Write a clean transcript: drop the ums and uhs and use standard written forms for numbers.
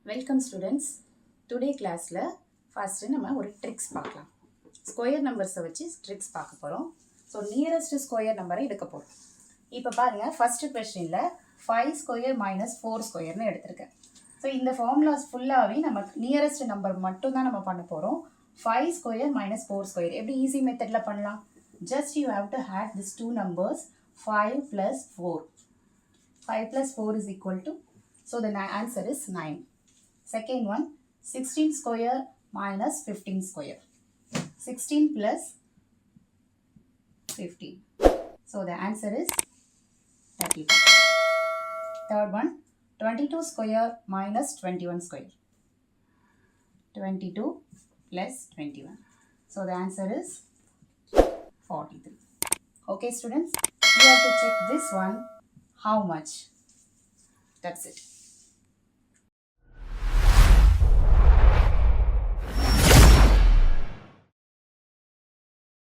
Welcome students. Today கிளாஸில் first நம்ம ஒரு ட்ரிக்ஸ் பார்க்கலாம். ஸ்கொயர் நம்பர்ஸை வச்சு ட்ரிக்ஸ் பார்க்க போகிறோம். ஸோ நியரஸ்ட் ஸ்கொயர் நம்பரை எடுக்க போகிறோம். இப்போ பாருங்கள், ஃபஸ்ட்டு கொஸ்டினில் 5 ஸ்கொயர் மைனஸ் 4 ஸ்கொயர்னு எடுத்திருக்கேன். ஸோ இந்த ஃபார்முலாஸ் ஃபுல்லாகவே நம்ம நியரஸ்ட் நம்பர் மட்டும்தான் நம்ம பண்ண போகிறோம். 5 ஸ்கொயர் மைனஸ் 4 ஸ்கொயர் எப்படி ஈஸி மெத்தடில் பண்ணலாம்? Just you have to add this two numbers 5 plus 4. 5 plus 4 is equal to, so the answer is 9. Second one, 16 square minus 15 square. 16 plus 15. So the answer is 31. Third one, 22 square minus 21 square. 22 plus 21. So the answer is 43. Okay students, you have to check this one. How much? That's it.